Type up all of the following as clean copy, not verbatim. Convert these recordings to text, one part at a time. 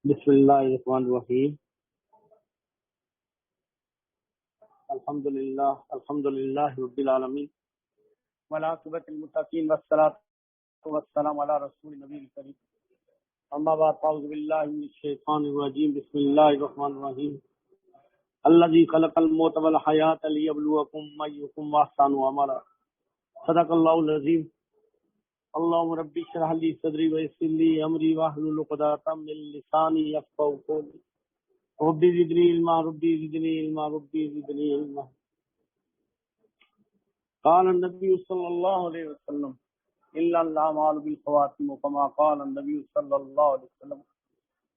بسم اللہ الرحمن الرحیم الحمد للہ رب العالمین والعاقبۃ للمتقین والصلاۃ والسلام علی رسول النبی الکریم اما بعد اعوذ باللہ من الشیطان الرجیم بسم اللہ الرحمن الرحیم الذی خلق الموت والحیاۃ لیبلوکم ایکم احسن عملا صدق اللہ العظیم اللهم رب اشرح لي صدري ويسر لي امري واحلل عقدة من لساني يفقهوا قولي رب زدني علما رب زدني علما رب زدني علما قال النبي صلى الله عليه وسلم الا الاعمال بالخواتيم كما قال النبي صلى الله عليه وسلم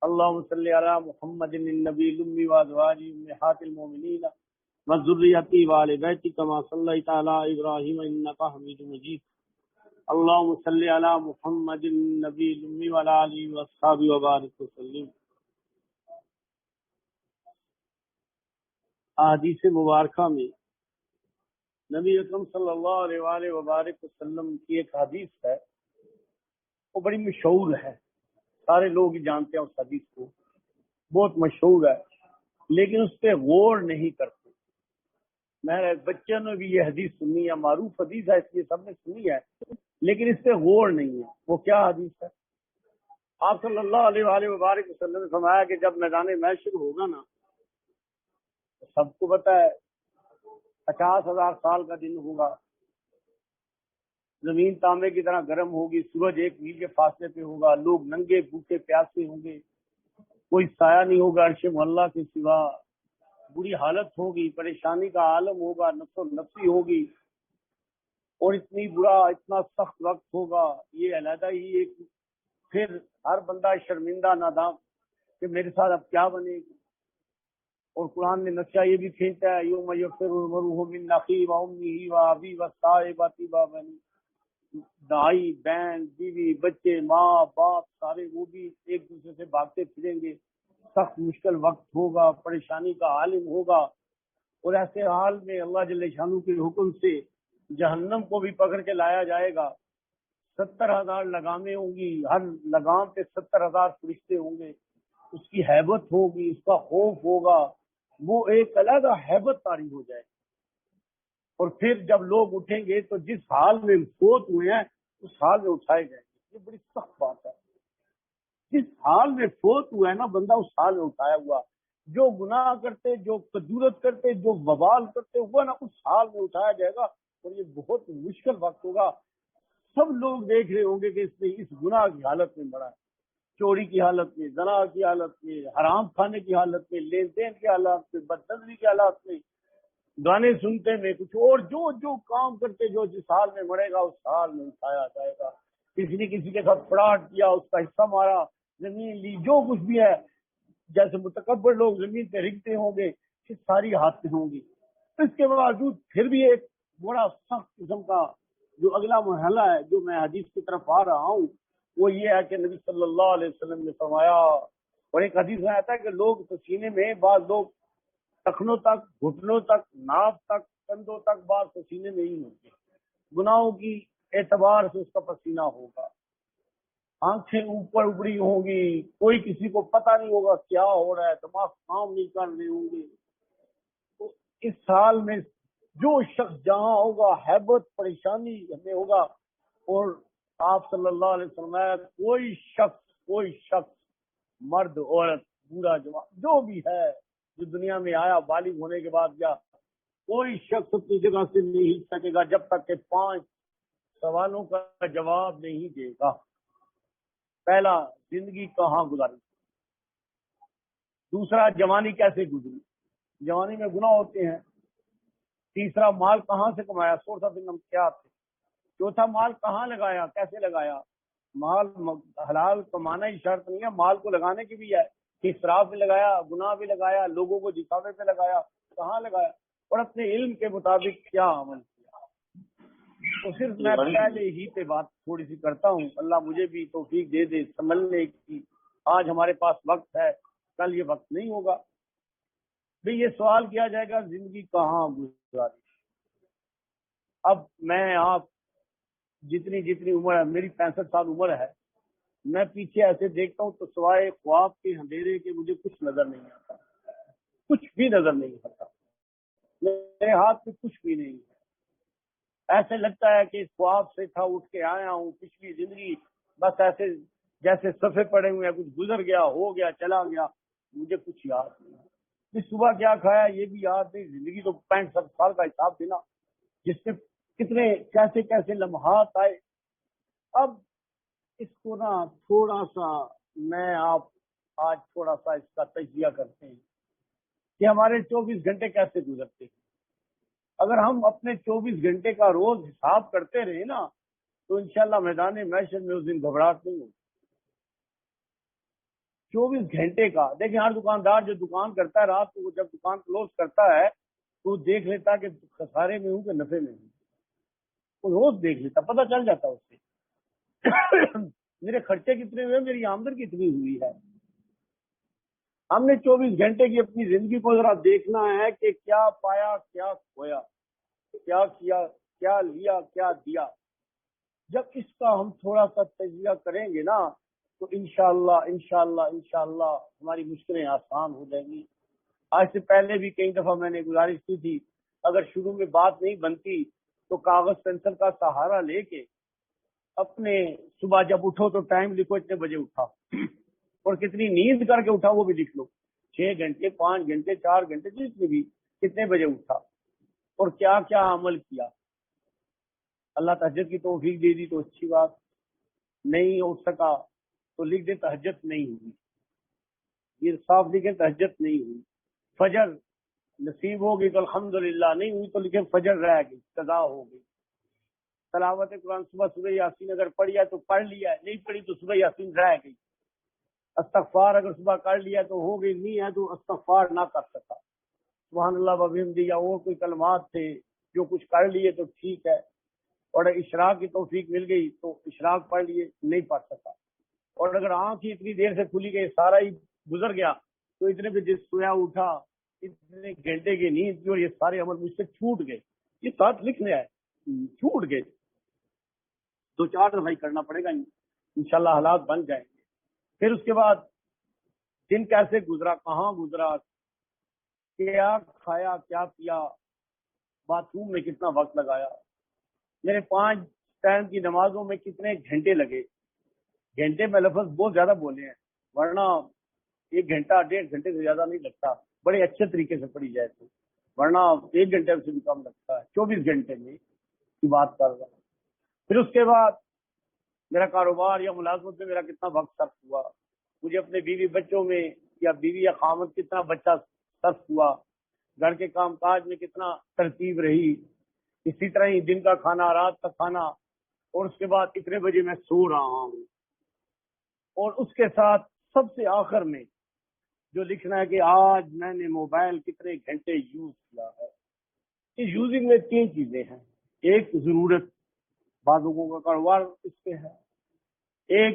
اللهم صل على محمد النبي الامي وازواجه امهات المؤمنين وذريته وآل بيته كما صليت على ابراهيم انك حميد مجيد اللهم صل على محمد النبی الأمی وعلى آلہ وصحبہ وبارک وسلم۔ احادیث مبارکہ میں نبی اکرم صلی اللہ علیہ وآلہ وبارک وسلم کی ایک حدیث ہے، وہ بڑی مشہور ہے، سارے لوگ ہی جانتے ہیں اس حدیث کو، بہت مشہور ہے، لیکن اس پہ غور نہیں کرتے۔ میرے بچوں نے بھی یہ حدیث سنی ہے، معروف حدیث ہے، اس لیے سب نے سنی ہے، لیکن اس پہ غور نہیں ہے۔ وہ کیا حدیث ہے؟ آپ صلی اللہ علیہ وآلہ وبارک وسلم نے فرمایا کہ جب میدان محشر ہوگا نا، تو سب کو پتا ہے 50,000 سال کا دن ہوگا، زمین تانبے کی طرح گرم ہوگی، سورج 1 میل کے فاصلے پہ ہوگا، لوگ ننگے بھوکے پیاسے ہوں گے، کوئی سایہ نہیں ہوگا عرش معلیٰ کے سوا، بری حالت ہوگی، پریشانی کا عالم ہوگا، نفس و نفسی ہوگی، اور اتنی برا اتنا سخت وقت ہوگا، یہ علیحدہ ہی ایک، پھر ہر بندہ شرمندہ نادام کہ میرے ساتھ اب کیا بنے گا۔ اور قرآن نے نقشہ یہ بھی کھینچا ہے، یوم یفر المرء من اخیہ و امہ و ابیہ و صاحبتہ و بنیہ، بھائی بہن بیوی بچے ماں باپ سارے وہ بھی ایک دوسرے سے بھاگتے پھریں گے، سخت مشکل وقت ہوگا، پریشانی کا عالم ہوگا، اور ایسے حال میں اللہ جل شانہ کے حکم سے جہنم کو بھی پکڑ کے لایا جائے گا۔ 70,000 لگامیں ہوں گی، ہر لگام پہ 70,000 فرشتے ہوں گے، اس کی ہیبت ہوگی، اس کا خوف ہوگا، وہ ایک علیحدہ ہیبت طاری ہو جائے گی۔ اور پھر جب لوگ اٹھیں گے تو جس حال میں فوت ہوئے ہیں اس حال میں اٹھائے جائیں گے۔ یہ بڑی سخت بات ہے، جس حال میں فوت ہوا ہے نا بندہ، اس حال میں اٹھایا ہوا، جو گناہ کرتے، جو کدورت کرتے، جو وبال کرتے ہوا نا، اس حال میں اٹھایا جائے گا، اور یہ بہت مشکل وقت ہوگا۔ سب لوگ دیکھ رہے ہوں گے کہ اس نے اس گناہ کی حالت میں مرا ہے، چوری کی حالت میں، زنا کی حالت میں، حرام کھانے کی حالت میں، لین دین کی حالت میں، بدنظری کی حالت میں، گانے سنتے میں کچھ اور، جو جو کام کرتے، جو جس حال میں مرے گا اس حال میں اٹھایا جائے گا۔ کسی نے کسی کے ساتھ فراڈ کیا، اس کا حصہ مارا، زمین لی، جو کچھ بھی ہے، جیسے متکبر لوگ زمین پہ رکھتے ہوں گے، یہ ساری حادثے ہوں گی۔ اس کے باوجود پھر بھی ایک بڑا سخت قسم کا جو اگلا مرحلہ ہے، جو میں حدیث کی طرف آ رہا ہوں، وہ یہ ہے کہ نبی صلی اللہ علیہ وسلم نے فرمایا، اور ایک حدیث میں آتا ہے کہ لوگ پسینے میں، بعض لوگ ٹخنوں تک، گھٹنوں تک، ناف تک، کندھوں تک، بعض پسینے میں ہی ہوں گے، گناہوں کی اعتبار سے اس کا پسینہ ہوگا، آنکھیں اوپر اپڑی ہوں گی، کوئی کسی کو پتہ نہیں ہوگا کیا ہو رہا ہے، دماغ کام نہیں کر رہے ہوں گے۔ تو اس سال میں جو شخص جہاں ہوگا ہیبت پریشانی میں ہوگا، اور آپ صلی اللہ علیہ وسلم کوئی شخص مرد عورت بوڑھا جوان جو بھی ہے، جو دنیا میں آیا بالغ ہونے کے بعد، یا کوئی شخص اپنی جگہ سے نہیں ہل سکے گا جب تک کہ 5 سوالوں کا جواب نہیں دے گا۔ پہلا، زندگی کہاں گزاری، دوسرا، جوانی کیسے گزری، جوانی میں گناہ ہوتے ہیں، تیسرا، مال کہاں سے کمایا، سورس آف انکم کیا تھے، چوتھا، مال کہاں لگایا، کیسے لگایا۔ مال حلال کمانا ہی شرط نہیں ہے، مال کو لگانے کی بھی ہے، اسراف بھی لگایا، گناہ بھی لگایا، لوگوں کو دکھاوے پہ لگایا، کہاں لگایا، اور اپنے علم کے مطابق کیا عمل کیا۔ تو صرف میں پہلے ہی پہ بات تھوڑی سی کرتا ہوں، اللہ مجھے بھی توفیق دے دے سنبھلنے کی۔ آج ہمارے پاس وقت ہے، کل یہ وقت نہیں ہوگا۔ بھی یہ سوال کیا جائے گا، زندگی کہاں گزاری۔ اب میں آپ جتنی عمر ہے، میری 65 سال عمر ہے، میں پیچھے ایسے دیکھتا ہوں تو سوائے خواب کے اندھیرے کے مجھے کچھ نظر نہیں آتا، کچھ بھی نظر نہیں آتا، میرے ہاتھ میں کچھ بھی نہیں ہے۔ ایسے لگتا ہے کہ خواب سے تھا اٹھ کے آیا ہوں، پچھلی زندگی بس ایسے جیسے صفحے پڑے ہوئے ہیں، کچھ گزر گیا، ہو گیا، چلا گیا، مجھے کچھ یاد نہیں۔ کہ صبح کیا کھایا یہ بھی یاد نہیں، زندگی تو 65 سال کا حساب دینا، جس سے کتنے کیسے کیسے لمحات آئے۔ اب اس کو نا تھوڑا سا میں آپ آج تھوڑا سا اس کا تجزیہ کرتے ہیں کہ ہمارے 24 گھنٹے کیسے گزرتے ہیں۔ اگر ہم اپنے 24 گھنٹے کا روز حساب کرتے رہے نا تو انشاءاللہ میدان محشر میں اس دن گھبراہٹ نہیں ہوگی۔ 24 گھنٹے کا دیکھیں، ہر دکاندار جو دکان کرتا ہے رات کو جب دکان کلوز کرتا ہے تو دیکھ لیتا کہ خسارے میں ہوں کہ نفے میں ہوں، وہ روز دیکھ لیتا، پتہ چل جاتا اس سے میرے خرچے کتنے ہوئے، میری آمدن کتنی ہوئی ہے۔ ہم نے 24 گھنٹے کی اپنی زندگی کو ذرا دیکھنا ہے کہ کیا پایا، کیا کھویا، کیا کیا، کیا لیا، کیا دیا۔ جب اس کا ہم تھوڑا سا تجزیہ کریں گے نا تو انشاءاللہ ہماری مشکلیں آسان ہو جائیں گی۔ آج سے پہلے بھی کئی دفعہ میں نے گزارش کی تھی، اگر شروع میں بات نہیں بنتی تو کاغذ پینسل کا سہارا لے کے اپنے صبح جب اٹھو تو ٹائم لکھو، اتنے بجے اٹھا اور کتنی نیند کر کے اٹھا وہ بھی لکھ لو، 6 گھنٹے، 5 گھنٹے، 4 گھنٹے، جتنے بھی، کتنے بجے اٹھا اور کیا کیا عمل کیا۔ اللہ تہجد کی توفیق دے دی تو اچھی بات، نہیں اٹھ سکا تو لکھ دے تہجد نہیں ہوئی، یہ صاف لکھے تہجد نہیں ہوئی۔ فجر نصیب ہوگی تو الحمدللہ، نہیں ہوئی تو لکھے فجر رہ گئی، قضا ہو گئی۔ تلاوت قرآن صبح یاسین اگر پڑھ لیا تو پڑھ لیا، نہیں پڑھی تو صبح یاسین رہ گئی۔ استغفار اگر صبح کر لیا تو ہو گئی، نہیں ہے تو استغفار نہ کر سکا، سبحان اللہ وبحمدہ یا اور کوئی کلمات تھے جو کچھ کر لیے تو ٹھیک ہے، اور اشراق کی توفیق مل گئی تو اشراق پڑھ لیے، نہیں پڑھ سکا۔ اور اگر آنکھ ہی اتنی دیر سے کھلی گئی، سارا ہی گزر گیا تو اتنے بجے سویا اٹھا، اتنے گھنٹے کی نیند کی اور یہ سارے عمل مجھ سے چھوٹ گئے، یہ ساتھ لکھنے آئے، چھوٹ گئے، 2-4 دفعہ کرنا پڑے گا، انشاءاللہ حالات بن جائیں گے۔ پھر اس کے بعد دن کیسے گزرا، کہاں گزرا، کیا کھایا، کیا پیا، باتھ روم میں کتنا وقت لگایا، میرے 5 ٹائم کی نمازوں میں کتنے گھنٹے لگے۔ گھنٹے میں لفظ بہت زیادہ بولے ہیں، ورنہ 1 گھنٹہ 1.5 گھنٹے سے زیادہ نہیں لگتا، بڑے اچھے طریقے سے پڑھی جائے تو، ورنہ 1 گھنٹے سے بھی کم لگتا ہے، 24 گھنٹے میں کی بات کر رہا ہوں۔ پھر اس کے بعد میرا کاروبار یا ملازمت میں میرا کتنا وقت صرف ہوا، مجھے اپنے بیوی بچوں میں یا بیوی یا خامد کتنا بچہ صرف ہوا، گھر کے کام کاج میں کتنا ترتیب رہی، اسی طرح ہی دن کا کھانا، رات کا کھانا، اور اس کے بعد اتنے بجے میں سو رہا ہوں۔ اور اس کے ساتھ سب سے آخر میں جو لکھنا ہے کہ آج میں نے موبائل کتنے گھنٹے یوز کیا ہے۔ اس یوزنگ میں 3 چیزیں ہیں، ایک ضرورت، بعض لوگوں کا کاروبار اس پہ ہے، ایک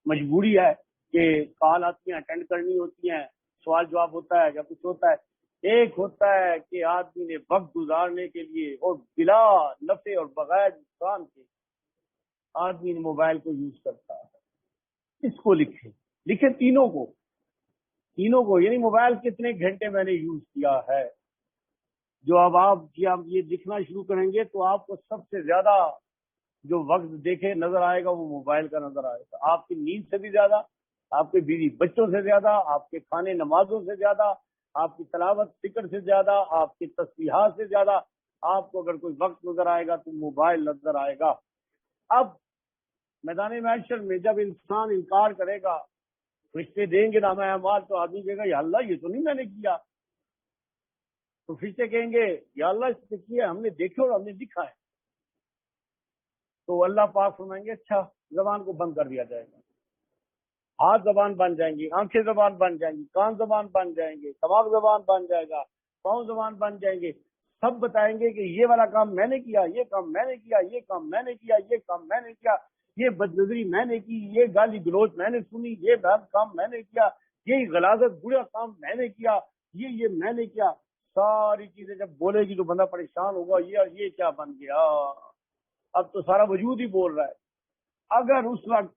مجبوری ہے کہ کال آتی ہیں، اٹینڈ کرنی ہوتی ہیں، سوال جواب ہوتا ہے یا کچھ ہوتا ہے، ایک ہوتا ہے کہ آدمی نے وقت گزارنے کے لیے اور بلا نفع اور بغیر نقصان کے آدمی نے موبائل کو یوز کرتا ہے۔ اس کو لکھیں تینوں کو، یعنی موبائل کتنے گھنٹے میں نے یوز کیا ہے۔ جو اب آپ یہ لکھنا شروع کریں گے تو آپ کو سب سے زیادہ جو وقت دیکھے نظر آئے گا وہ موبائل کا نظر آئے گا، آپ کی نیند سے بھی زیادہ، آپ کے بیوی بچوں سے زیادہ، آپ کے کھانے نمازوں سے زیادہ، آپ کی تلاوت ذکر سے زیادہ، آپ کی تسبیحات سے زیادہ آپ کو اگر کوئی وقت نظر آئے گا تو موبائل نظر آئے گا۔ اب میدان محشر میں جب انسان انکار کرے گا، فرشتے دیں گے نامہ اعمال تو آدمی کہے گا یا اللہ یہ تو نہیں میں نے کیا، تو فرشتے کہیں گے یا اللہ اس نے کیا، ہم نے دیکھے اور ہم نے لکھا ہے، تو اللہ پاک فرمائیں گے اچھا زبان کو بند کر دیا جائے گا، ہاتھ زبان بن جائیں گی، آنکھیں زبان بن جائیں گی، کان زبان بن جائیں گے، دماغ زبان بن جائے گا، پاؤں زبان بن جائیں گے، سب بتائیں گے کہ یہ والا کام میں نے کیا، یہ کام میں نے کیا، یہ کام میں نے کیا، یہ کام میں نے کیا، یہ بدنظری میں نے کی، یہ گالی گلوچ میں نے سنی، یہ بد کام میں نے کیا، یہ غلاظت برا کام میں نے کیا، یہ میں نے کیا۔ ساری چیزیں جب بولے گی تو بندہ پریشان ہوگا، یہ کیا بن گیا، اب تو سارا وجود ہی بول رہا ہے۔ اگر اس وقت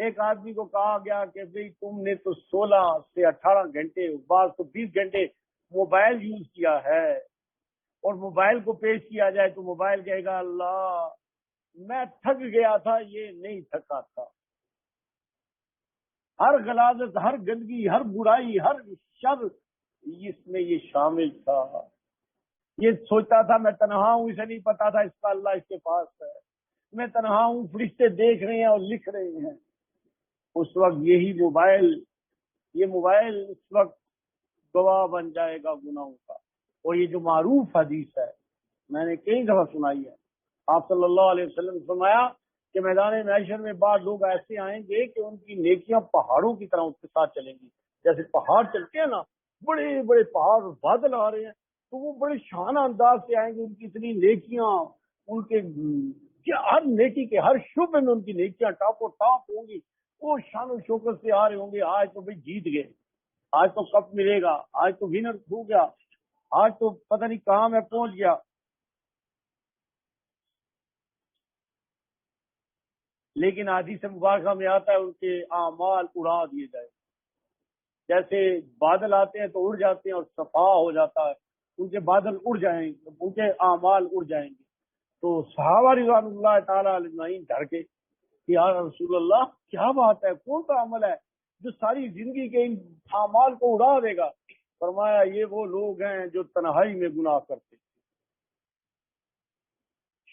ایک آدمی کو کہا گیا کہ بھئی تم نے تو 16 سے 18 گھنٹے بعض تو 20 گھنٹے موبائل یوز کیا ہے، اور موبائل کو پیش کیا جائے تو موبائل کہے گا اللہ میں تھک گیا تھا، یہ نہیں تھکا تھا۔ ہر غلاظت، ہر گندگی، ہر برائی، ہر شر اس میں یہ شامل تھا۔ یہ سوچتا تھا میں تنہا ہوں، اسے نہیں پتا تھا اس کا اللہ اس کے پاس ہے۔ میں تنہا ہوں، فرشتے دیکھ رہے ہیں اور لکھ رہے ہیں۔ اس وقت یہی موبائل اس وقت گواہ بن جائے گا گناہوں کا۔ اور یہ جو معروف حدیث ہے میں نے کئی دفعہ سنائی ہے، آپ صلی اللہ علیہ وسلم نے فرمایا کہ میدان محشر میں بعض لوگ ایسے آئیں گے کہ ان کی نیکیاں پہاڑوں کی طرح اس کے ساتھ چلیں گی۔ جیسے پہاڑ چلتے ہیں نا، بڑے بڑے پہاڑ، بادل آ رہے ہیں تو وہ بڑے شان انداز سے آئیں گے، ان کی اتنی نیکیاں، ان کے ہر نیکی کے ہر شعبے میں ان کی نیکیاں ٹاپ و ٹاپ ہوں گی۔ وہ شان و شوکت سے آ رہے ہوں گے، آج تو بھئی جیت گئے، آج تو کپ ملے گا، آج تو ونر ہو گیا، آج تو پتہ نہیں کہاں میں پہنچ گیا۔ لیکن حدیث مبارکہ میں آتا ہے ان کے اعمال اڑا دیے جائے، جیسے بادل آتے ہیں تو اڑ جاتے ہیں اور صفا ہو جاتا ہے، ان کے بادل اڑ جائیں گے، ان کے اعمال اڑ جائیں گے۔ تو صحابہ رضوان اللہ تعالی علیہ اجمعین ڈر کے کہ یا رسول اللہ کیا بات ہے، کون سا عمل ہے جو ساری زندگی کے ان اعمال کو اڑا دے گا؟ فرمایا یہ وہ لوگ ہیں جو تنہائی میں گناہ کرتے۔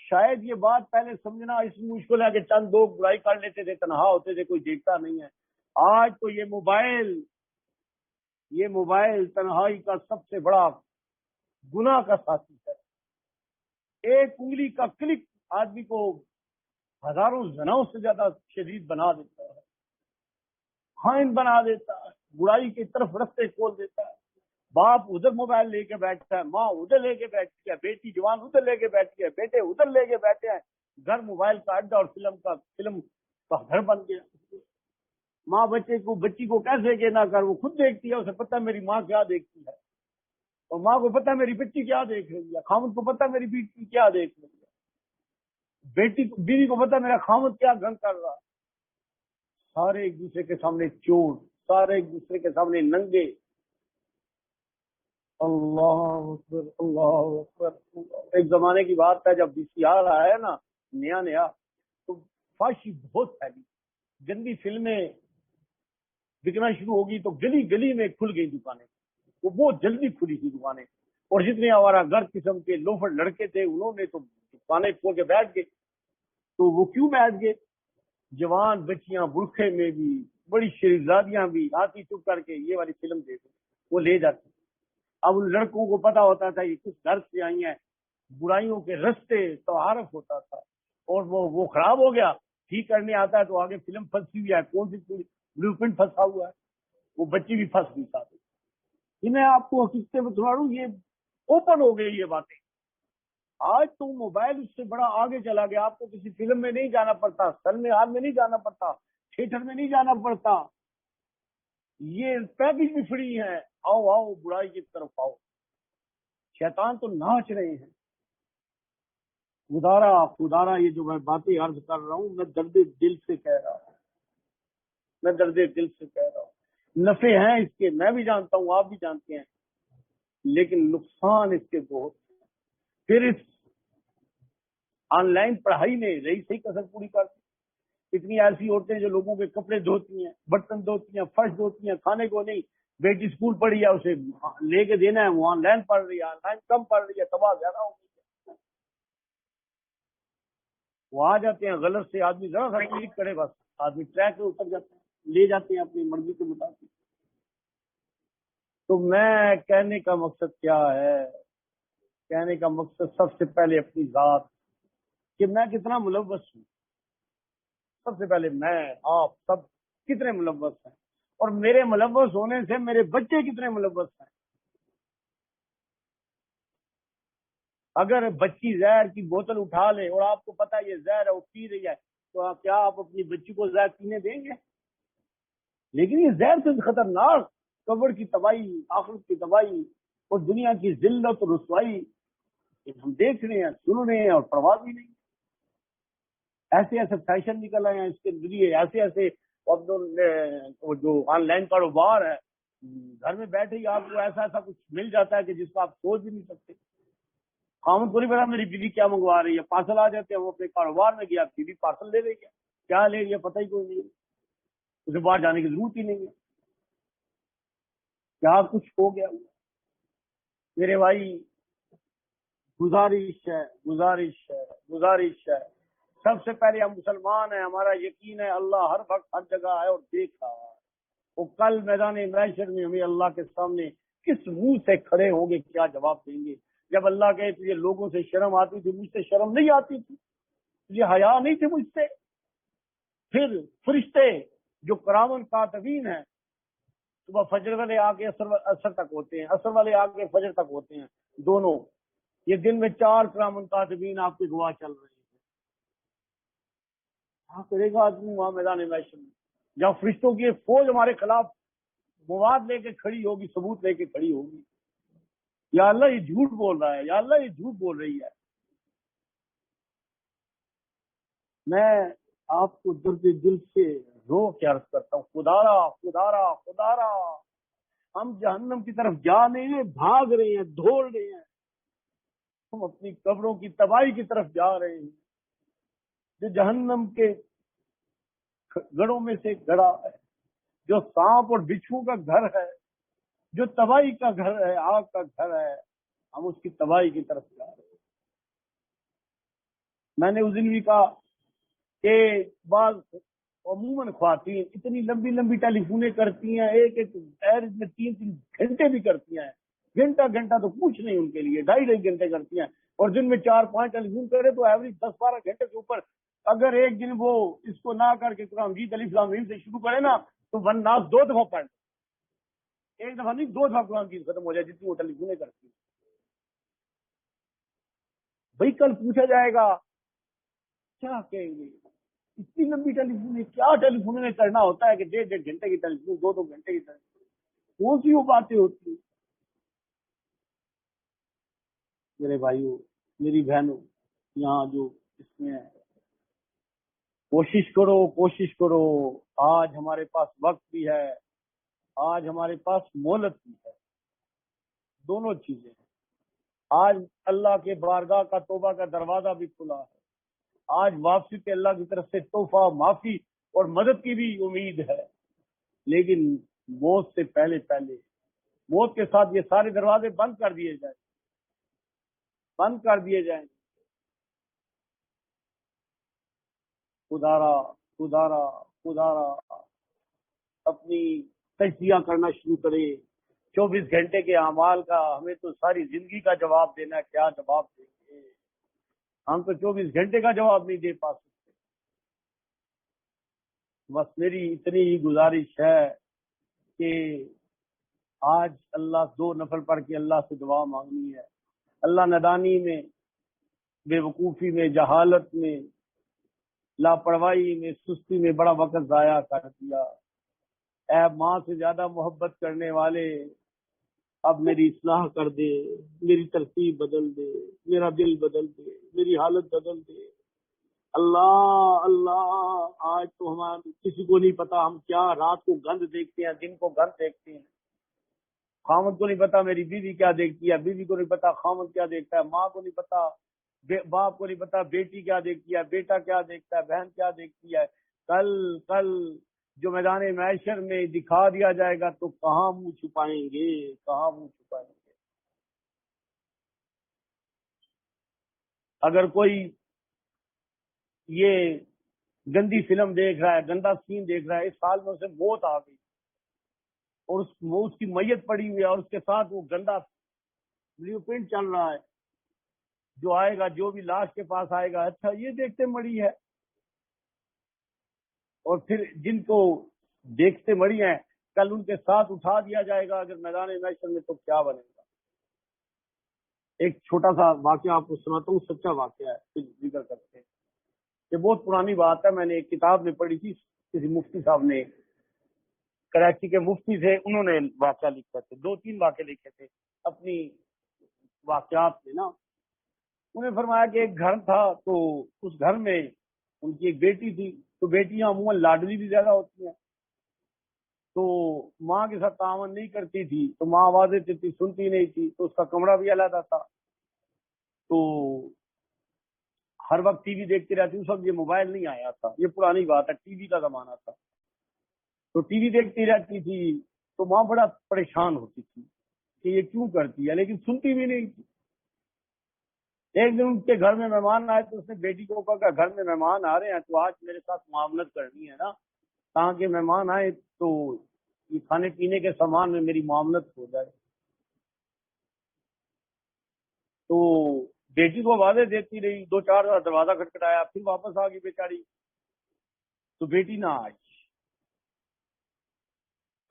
شاید یہ بات پہلے سمجھنا اس میں مشکل ہے کہ چند لوگ برائی کر لیتے تھے، تنہا ہوتے تھے، کوئی دیکھتا نہیں ہے۔ آج تو یہ موبائل تنہائی کا سب سے بڑا گناہ کا ساتھی ہے۔ ایک انگلی کا کلک آدمی کو ہزاروں زناؤں سے زیادہ شدید بنا دیتا ہے، خائن بنا دیتا ہے، برائی کی طرف رستے کھول دیتا ہے۔ باپ ادھر موبائل لے کے بیٹھتا ہے، ماں ادھر لے کے بیٹھتی ہے، بیٹی جوان ادھر لے کے بیٹھتی ہے، بیٹے ادھر لے کے بیٹھے ہیں۔ گھر موبائل کا اڈا اور فلم کا گھر بن گیا۔ ماں بچی کو کیسے کہ نہ کر، وہ خود دیکھتی ہے، اسے پتہ ہے میری ماں کیا دیکھتی ہے، اور ماں کو پتہ ہے میری بچی کیا دیکھ رہی ہے، خامد کو پتہ ہے میری بیٹی کیا دیکھ رہی ہے، بیوی کو پتہ ہے میرا خامد کیا گھن کر رہا۔ سارے ایک دوسرے کے سامنے چور، سارے ایک دوسرے کے سامنے ننگے۔ اللہ اکبر، اللہ اکبر۔ ایک زمانے کی بات ہے جب VCR آیا نا نیا تو فحاشی بہت پھیلی، گندی فلمیں بکنا شروع ہوگی تو گلی گلی میں کھل گئی دکانیں، وہ بہت جلدی کھلی تھی دکانیں، اور جتنے آوارہ گرد قسم کے لوفر لڑکے تھے انہوں نے تو دکانیں کھول کے بیٹھ گئے۔ تو وہ کیوں بیٹھ گئے؟ جوان بچیاں برقعے میں بھی، بڑی شہزادیاں بھی آتی چپ کر کے یہ والی فلم دیکھو، وہ لے جاتی۔ اب ان لڑکوں کو پتا ہوتا تھا یہ کس گھر سے آئی ہیں، برائیوں کے رستے تعارف ہوتا تھا، اور وہ خراب ہو گیا، ٹھیک کرنے آتا ہے تو آگے فلم پھنسی ہوئی ہے، کون سی بلو پرنٹ پھنسا ہوا ہے، وہ بچی بھی پھنس گئی ساتھ۔ یہ میں آپ کو حقیقت بتا رہا ہوں، یہ اوپن ہو گئی یہ باتیں۔ آج تو موبائل اس سے بڑا آگے چلا گیا، آپ کو کسی فلم میں نہیں جانا پڑتا، سنیما ہال میں نہیں جانا پڑتا، تھیٹر میں نہیں جانا پڑتا، یہ پیکج بھی فری ہے، آؤ آؤ برائی کی طرف آؤ۔ شیطان تو ناچ رہے ہیں۔ خدارا یہ جو میں باتیں عرض کر رہا ہوں میں درد دل سے کہہ رہا ہوں، نفع ہیں اس کے، میں بھی جانتا ہوں، آپ بھی جانتے ہیں، لیکن نقصان اس کے بہت۔ پھر اس آن لائن پڑھائی نے رہی صحیح کسر پوری کر دی۔ اتنی ایسی عورتیں جو لوگوں کے کپڑے دھوتی ہیں، برتن دھوتی ہیں، فرش دھوتی ہیں، کھانے کو نہیں، بیٹی اسکول پڑھی ہے اسے لے کے دینا ہے، وہ آن لائن پڑھ رہی ہے، آن لائن کم پڑھ رہی ہے، تباہ زیادہ ہو گئی ہے۔ وہ آ جاتے ہیں غلط سے، آدمی ذرا سا کلک کرے بس آدمی ٹریک پہ اتر جاتے ہیں، لے جاتے ہیں اپنی مرضی کے مطابق۔ تو میں کہنے کا مقصد کیا ہے؟ کہنے کا مقصد سب سے پہلے اپنی ذات کہ میں کتنا ملوث ہوں۔ سب سے پہلے میں، آپ سب کتنے ملوث ہیں، اور میرے ملوث ہونے سے میرے بچے کتنے ملوث ہیں۔ اگر بچی زہر کی بوتل اٹھا لے اور آپ کو پتا یہ زہر ہے وہ پی رہی ہے تو کیا آپ اپنی بچی کو زہر پینے دیں گے؟ لیکن یہ زہر سے خطرناک، قبر کی تباہی، آخرت کی تباہی اور دنیا کی ذلت اور رسوائی ہم دیکھ رہے ہیں، سن رہے ہیں، اور پرواہ بھی نہیں۔ ایسے ایسے فیشن نکل آئے ہیں اس کے ذریعے، ایسے ایسے اب وہ جو آن لائن کاروبار ہے، گھر میں بیٹھے ہی آپ کو ایسا ایسا کچھ مل جاتا ہے کہ جس کو آپ سوچ بھی نہیں سکتے. خامد کو نہیں پتا میری بیوی کیا منگوا رہی ہے، پارسل آ جاتے ہیں، وہ اپنے کاروبار میں گیا، بیوی پارسل لے رہی ہے، کیا لے رہی ہے پتہ ہی کوئی نہیں، اسے باہر جانے کی ضرورت ہی نہیں ہے. کیا کچھ ہو گیا. میرے بھائی گزارش ہے سب سے پہلے ہم مسلمان ہیں، ہمارا یقین ہے اللہ ہر وقت ہر جگہ ہے اور دیکھ رہا ہے. وہ کل میدان محشر میں ہمیں اللہ کے سامنے کس منہ سے کھڑے ہوں گے، کیا جواب دیں گے. جب اللہ کہے تجھے لوگوں سے شرم آتی تھی، مجھ سے شرم نہیں آتی تھی، تجھے حیا نہیں تھی مجھ سے. پھر فرشتے جو کرامن کاتبین ہیں، صبح فجر والے آ کے اثر تک ہوتے ہیں، اثر والے آ کے فجر تک ہوتے ہیں، دونوں یہ دن میں 4 کرامن کاتبین آپ کے گواہ چل رہے ہیں. کیا کرے گا آدمی وہاں میدان محشر میں، جب فرشتوں کی ایک فوج ہمارے خلاف مواد لے کے کھڑی ہوگی، ثبوت لے کے کھڑی ہوگی. یا اللہ یہ جھوٹ بول رہا ہے، یا اللہ یہ جھوٹ بول رہی ہے. میں آپ کو درد دل سے رو کے عرض کرتا ہوں، خدارا ہم جہنم کی طرف جا نہیں رہے، بھاگ رہے ہیں، دوڑ رہے ہیں. ہم اپنی قبروں کی تباہی کی طرف جا رہے ہیں، جو جہنم کے گڑھوں میں سے گڑا ہے، جو سانپ اور بچھو کا گھر ہے، جو تباہی کا گھر ہے، آگ کا گھر ہے. ہم اس کی تباہی کی طرف جا رہے ہیں. میں نے اس دن بھی کہا کہ بعض عموماً خواتین اتنی لمبی لمبی ٹیلی فونیں کرتی ہیں، ایک ایک ایئر میں 3 گھنٹے بھی کرتی ہیں. گھنٹہ تو کچھ نہیں ان کے لیے، 2.5 گھنٹے کرتی ہیں، اور دن میں 4-5 ٹیلی فون کرے تو ایوریج 10-12 گھنٹے کے اوپر. اگر ایک دن وہ اس کو نہ کر کے قرآن مجید الف لام میم سے شروع کرے نا تو ون ناس 2 دفعہ پڑھ، ایک دفعہ نہیں 2 دفعہ قرآن مجید ختم ہو جائے جتنی وہ ٹیلی فونیں کرتی ہیں. بھائی کل پوچھا جائے گا کیا کہیں گے، اتنی لمبی ٹیلی فون کیا ٹیلی فون میں کرنا ہوتا ہے کہ 1.5 گھنٹے کی ٹیلی فون، 2 گھنٹے کی ٹیلی فون، کون سی وہ باتیں ہوتی ہیں. میرے بھائیوں، میری بہنوں، یہاں جو اس میں ہے، کوشش کرو. آج ہمارے پاس وقت بھی ہے، آج ہمارے پاس مہلت بھی ہے، دونوں چیزیں ہیں. آج اللہ کے بارگاہ کا توبہ کا دروازہ بھی کھلا ہے. آج واپسی پہ اللہ کی طرف سے تحفہ، معافی اور مدد کی بھی امید ہے. لیکن موت سے پہلے موت کے ساتھ یہ سارے دروازے بند کر دیے جائیں. خدارا اپنی تجزیہ کرنا شروع کرے. 24 گھنٹے کے اعمال کا ہمیں تو ساری زندگی کا جواب دینا ہے، کیا جواب دیں گے. ہم تو 24 گھنٹے کا جواب نہیں دے پا سکتے. بس میری اتنی ہی گزارش ہے کہ آج اللہ 2 نفل پڑھ کے اللہ سے دعا مانگنی ہے. اللہ ندانی میں، بے وقوفی میں، جہالت میں، لاپرواہی میں، سستی میں بڑا وقت ضائع کر دیا. اے ماں سے زیادہ محبت کرنے والے، اب میری اصلاح کر دے، میری ترتیب بدل دے، میرا دل بدل دے، میری حالت بدل دے. اللہ آج تو ہمارے کسی کو نہیں پتا ہم کیا رات کو گند دیکھتے ہیں، دن کو گند دیکھتے ہیں. خامد کو نہیں پتا میری بیوی کیا دیکھتی ہے، بیوی کو نہیں پتا خامد کیا دیکھتا ہے، ماں کو نہیں پتا، باپ کو نہیں پتا بیٹی کیا دیکھتی ہے، بیٹا کیا دیکھتا ہے، بہن کیا دیکھتی ہے. کل جو میدان محشر میں دکھا دیا جائے گا تو کہاں منہ چھپائیں گے. اگر کوئی یہ گندی فلم دیکھ رہا ہے، گندا سین دیکھ رہا ہے، اس سال میں اسے موت آ گئی اور اس کی میت پڑی ہوئی ہے اور اس کے ساتھ وہ گندا بلیو پرنٹ چل رہا ہے، جو آئے گا، جو بھی لاش کے پاس آئے گا، اچھا یہ دیکھتے مڑی ہے. اور پھر جن کو دیکھتے مڑی ہیں کل ان کے ساتھ اٹھا دیا جائے گا اگر میدان محشر میں، تو کیا بنے گا. ایک چھوٹا سا واقعہ آپ کو سناتا ہوں، سچا واقعہ ہے، پھر ذکر کرتے ہیں. یہ بہت پرانی بات ہے، میں نے ایک کتاب میں پڑھی تھی، کسی مفتی صاحب نے، کراچی کے مفتی تھے، انہوں نے واقعہ لکھے تھے، 2-3 واقعے لکھے تھے اپنی واقعات میں نا. انہیں فرمایا کہ ایک گھر تھا، تو اس گھر میں ان کی ایک بیٹی تھی، تو بیٹیاں عموماً لاڈلی بھی زیادہ ہوتی ہیں، تو ماں کے ساتھ تعاون نہیں کرتی تھی، تو ماں آوازیں دیتی سنتی نہیں تھی، تو اس کا کمرہ بھی علیحدہ تھا، تو ہر وقت ٹی وی دیکھتی رہتی. اس وقت یہ موبائل نہیں آیا تھا، یہ پرانی بات ہے، ٹی وی کا زمانہ تھا. تو ٹی وی دیکھتی رہتی تھی، تو ماں بڑا پریشان ہوتی تھی کہ یہ کیوں کرتی ہے، لیکن سنتی بھی نہیں تھی. ایک دن ان کے گھر میں مہمان آئے، تو اس نے بیٹی کو کہا کہ گھر میں مہمان آ رہے ہیں تو آج میرے ساتھ معاملت کرنی ہے نا، تاکہ مہمان آئے تو یہ کھانے پینے کے سامان میں میری معاملت ہو جائے. تو بیٹی کو آوازیں دیتی رہی، 2-4 بار دروازہ کھٹکھٹایا، پھر واپس آ گئی بیچاری، تو بیٹی نہ آئی.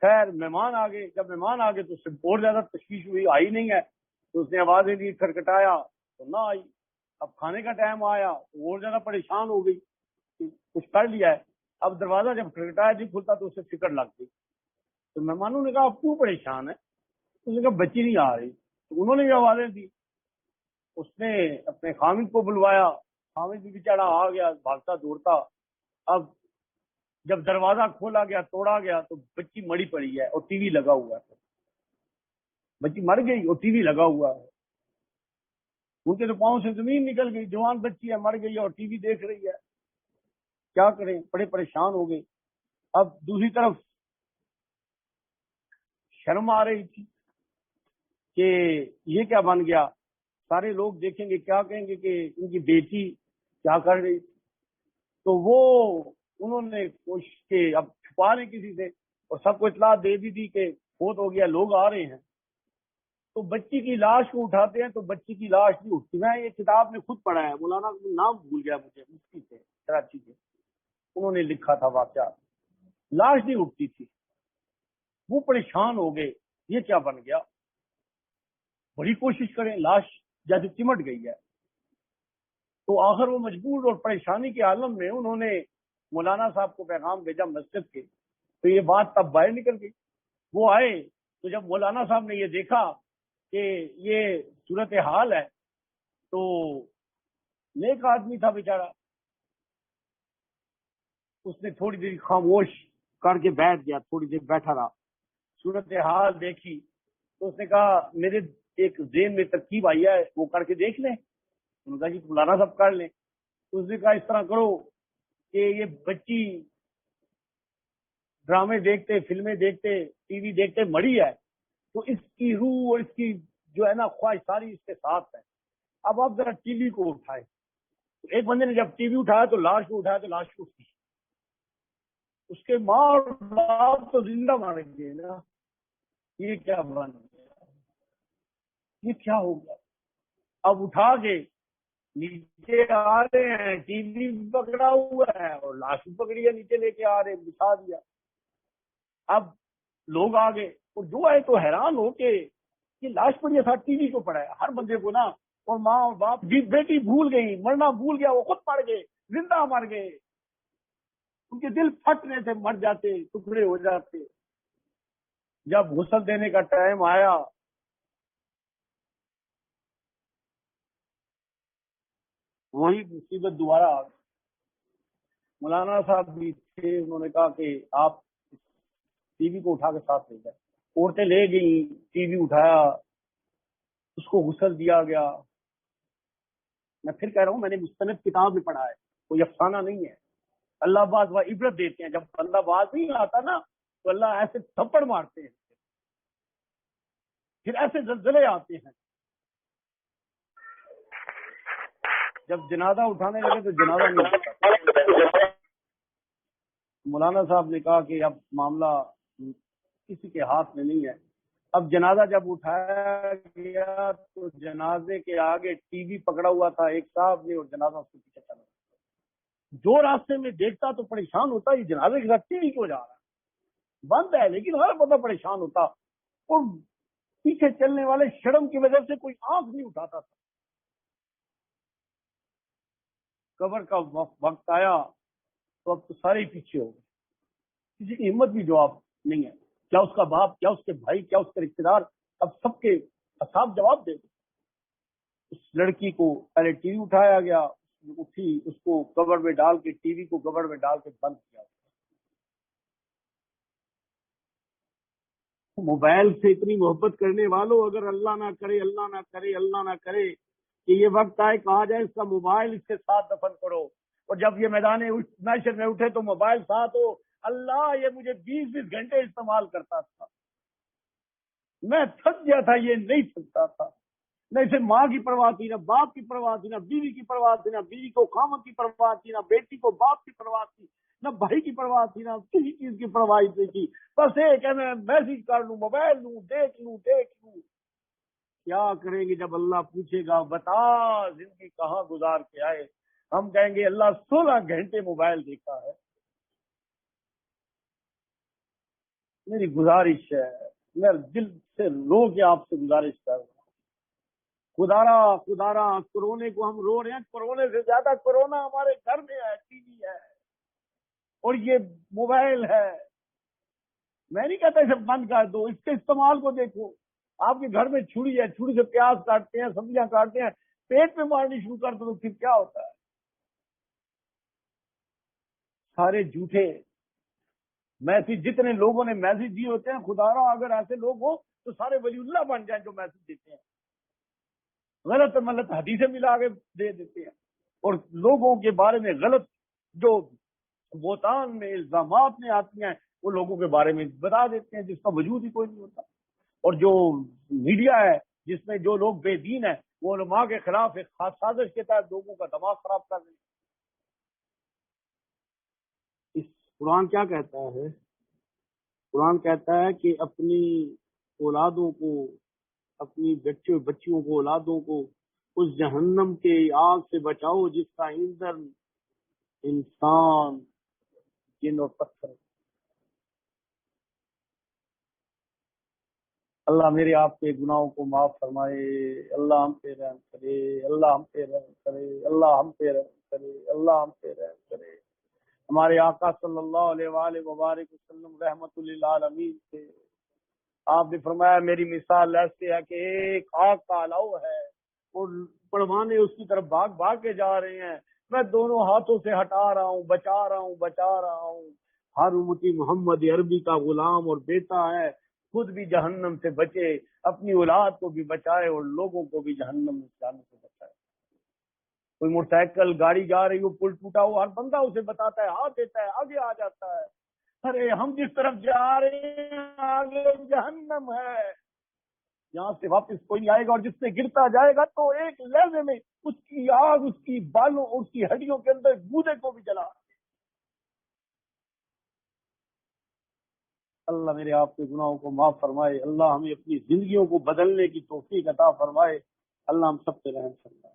خیر مہمان آ گئے، جب مہمان آ گئے تو اس سے اور زیادہ تشویش ہوئی، آئی نہیں ہے، تو اس نے آوازیں دی، کھٹکھٹایا تو نہ آئی. اب کھانے کا ٹائم آیا تو اور زیادہ پریشان ہو گئی کہ کچھ کر لیا ہے. اب دروازہ جب کھٹکھٹایا نہیں کھلتا تو اسے فکر لگ گئی. تو مہمانوں نے کہا آپ کیوں پریشان ہے؟ اس نے کہا بچی نہیں آ رہی. تو انہوں نے بھی آوازیں دی، اس نے اپنے خامد کو بلوایا، خامد بھی بیچارہ آ گیا بھاگتا دوڑتا. اب جب دروازہ کھولا گیا توڑا گیا تو بچی مری پڑی ہے اور ٹی وی لگا ہوا ہے. بچی مر گئی اور ٹی وی لگا ہوا ہے. ان کے تو پاؤں سے زمین نکل گئی، جوان بچی ہے مر گئی اور ٹی وی دیکھ رہی ہے. کیا کریں، بڑے پریشان ہو گئے. اب دوسری طرف شرم آ رہی تھی کہ یہ کیا بن گیا، سارے لوگ دیکھیں گے کیا کہیں گے کہ ان کی بیٹی کیا کر رہی تھی. تو وہ انہوں نے کوشش کی اب چھپا لیں کسی سے، اور سب کو اطلاع دے دی تھی کہ فوت ہو گیا، لوگ آ رہے ہیں. تو بچی کی لاش کو اٹھاتے ہیں تو بچی کی لاش نہیں اٹھتی. میں یہ کتاب میں خود پڑھا ہے، مولانا نام بھول گیا مجھے، مفتی سے کراچی کے، انہوں نے لکھا تھا واقعہ، لاش نہیں اٹھتی تھی. وہ پریشان ہو گئے یہ کیا بن گیا، بڑی کوشش کریں لاش جیسے چمٹ گئی ہے. تو آخر وہ مجبور اور پریشانی کے عالم میں انہوں نے مولانا صاحب کو پیغام بھیجا مسجد کے. تو یہ بات تب باہر نکل گئی. وہ آئے تو جب مولانا صاحب نے یہ دیکھا کہ یہ صورت حال ہے، تو نیک آدمی تھا بیچارہ، اس نے تھوڑی دیر خاموش کر کے بیٹھ گیا، تھوڑی دیر بیٹھا رہا، صورت حال دیکھی تو اس نے کہا میرے ایک ذہن میں ترکیب آئی ہے، وہ کر کے دیکھ لیں. انہوں نے کہا جی مولانا صاحب کر لیں. تو اس نے کہا اس طرح کرو کہ یہ بچی ڈرامے دیکھتے، فلمیں دیکھتے، ٹی وی دیکھتے مری ہے، تو اس کی روح اور اس کی جو ہے نا خواہش ساری اس کے ساتھ ہے. اب آپ ذرا ٹی وی کو اٹھائے. تو ایک بندے نے جب ٹی وی اٹھایا تو لاش کو اٹھایا تو لاش کو اٹھی. اس کے ماں اور باپ تو زندہ مر گئے نا. یہ کیا بن گیا، یہ کیا ہو گیا. اب اٹھا کے نیچے آ رہے ہیں، ٹی وی پکڑا ہوا ہے اور لاش بھی پکڑی ہے، نیچے لے کے آ رہے، بچھا دیا. اب لوگ آ گئے اور جو آئے تو حیران ہو کہ یہ لاش پڑی ہے، ساتھ ٹی وی کو پڑا ہے. ہر بندے کو نا، اور ماں اور باپ بیٹی بھول گئی، مرنا بھول گیا، وہ خود مر گئے، زندہ مر گئے. ان کے دل پھٹ رہے تھے، مر جاتے، ٹکڑے ہو جاتے. جب غسل دینے کا ٹائم آیا وہی مصیبت دوبارہ آ گئی. مولانا صاحب بھی تھے، انہوں نے کہا کہ آپ ٹی وی کو اٹھا کے ساتھ لے جائیں. عورتیں لے گئیں، ٹی وی اٹھایا، اس کو غسل دیا گیا. میں پھر کہہ رہا ہوں، میں نے مستند کتاب میں پڑھا ہے، کوئی افسانہ نہیں ہے. اللہ باز و عبرت دیتے ہیں. جب بندہ باز نہیں آتا نا تو اللہ ایسے تھپڑ مارتے ہیں، پھر ایسے زلزلے آتے ہیں. جب جنازہ اٹھانے لگے تو جنازہ نہیں اٹھتا. مولانا صاحب نے کہا کہ اب معاملہ کسی کے ہاتھ میں نہیں ہے. اب جنازہ جب اٹھایا گیا تو جنازے کے آگے ٹی وی پکڑا ہوا تھا ایک صاحب نے، اور جنازہ اس کے پیچھے چلا. جو راستے میں دیکھتا تو پریشان ہوتا، یہ جنازے کے ساتھ ٹی وی کیوں جا رہا ہے، بند ہے، لیکن ہر بندہ پریشان ہوتا. اور پیچھے چلنے والے شرم کی وجہ سے کوئی آنکھ نہیں اٹھاتا تھا. قبر کا وقت آیا تو اب تو سارے پیچھے ہو گئے، کسی کی ہمت بھی جواب نہیں ہے. کیا اس کا باپ، کیا اس کے بھائی، کیا اس کے رشتے دار، اب سب کے اصحاب جواب دے دیں. اس لڑکی کو پہلے ٹی وی اٹھایا گیا، اٹھی اس کو کور میں ڈال کے ٹی وی کو کور میں ڈال کے بند کیا. موبائل سے اتنی محبت کرنے والوں اگر اللہ نہ کرے اللہ نہ کرے اللہ نہ کرے کہ یہ وقت آئے کہا جائے اس کا موبائل اس کے ساتھ دفن کرو اور جب یہ میدان محشر میں اٹھے تو موبائل ساتھ ہو. اللہ یہ مجھے 20 گھنٹے استعمال کرتا تھا, میں تھک گیا تھا, یہ نہیں تھکتا تھا. نہ اسے ماں کی پرواہ تھی, نہ باپ کی پرواہ تھی, نہ بیوی کی پرواہ تھی, نہ بیوی کو خامد کی پرواہ تھی, نہ بیٹی کو باپ کی پرواہ تھی, نہ بھائی کی پرواہ تھی, نہ کسی چیز کی پرواہ نہیں تھی. بس ایک ہے میں میسج کر لوں, موبائل لوں, دیکھ لوں. کیا کریں گے جب اللہ پوچھے گا بتا زندگی کہاں گزار کے آئے, ہم کہیں گے اللہ 16 گھنٹے موبائل دیکھا ہے. میری گزارش ہے, میں دل سے رو کے آپ سے گزارش کر رہا ہوں, خدارا کورونے کو ہم رو رہے ہیں, کورونے سے زیادہ کورونا ہمارے گھر میں ہے, ٹی وی ہے اور یہ موبائل ہے. میں نہیں کہتا اسے بند کر دو, اس کے استعمال کو دیکھو. آپ کے گھر میں چھری ہے, چھری سے پیاز کاٹتے ہیں, سبزیاں کاٹتے ہیں, پیٹ میں مارنی شروع کر دو تو پھر کیا ہوتا ہے؟ سارے جھوٹے میسج جتنے لوگوں نے میسج دیے ہوتے ہیں, خدارا اگر ایسے لوگ ہوں تو سارے ولی اللہ بن جائیں جو میسج دیتے ہیں. غلط ملت حدیثیں ملا کے دے دیتے ہیں اور لوگوں کے بارے میں غلط جو بہتان میں الزامات میں آتی ہیں وہ لوگوں کے بارے میں بتا دیتے ہیں جس کا وجود ہی کوئی نہیں ہوتا. اور جو میڈیا ہے جس میں جو لوگ بے دین ہیں وہ علماء کے خلاف ایک خاص سازش کے تحت لوگوں کا دماغ خراب کر رہے ہیں. اس قرآن کیا کہتا ہے؟ قرآن کہتا ہے کہ اپنی اولادوں کو, اپنی بچیوں کو, اولادوں کو اس جہنم کے آگ سے بچاؤ جس کا ایندھن انسان, جن اور پتھر. اللہ میرے آپ کے گناہوں کو معاف فرمائے, اللہ ہم پہ رحم کرے, اللہ ہم پہ رحم کرے, اللہ ہم پہ رحم کرے, اللہ ہم پہ رحم کرے. ہمارے آقا صلی اللہ علیہ وآلہ وبارک وسلم رحمت للعالمین تھے. آپ نے فرمایا میری مثال ایسے ہے کہ ایک آگ کا الاؤ ہے اور پروانے اس کی طرف بھاگ بھاگ کے جا رہے ہیں, میں دونوں ہاتھوں سے ہٹا رہا ہوں, بچا رہا ہوں. ہر امتی محمد عربی کا غلام اور بیٹا ہے, خود بھی جہنم سے بچے, اپنی اولاد کو بھی بچائے اور لوگوں کو بھی جہنم میں جانے سے بچائے. کوئی موٹر سائیکل گاڑی جا رہی ہو, پل ٹوٹا ہو, ہر بندہ اسے بتاتا ہے, ہاتھ دیتا ہے, آگے آ جاتا ہے. ارے ہم جس طرف جا رہے ہیں آگے جہنم ہے, یہاں سے واپس کوئی نہیں آئے گا, اور جس سے گرتا جائے گا تو ایک لہجے میں اس کی آگ اس کی بالوں اس کی ہڈیوں کے اندر گودے کو بھی جلا. اللہ میرے آپ کے گناہوں کو معاف فرمائے, اللہ ہمیں اپنی زندگیوں کو بدلنے کی توفیق عطا فرمائے, اللہ ہم سب پہ رحم فرمائے.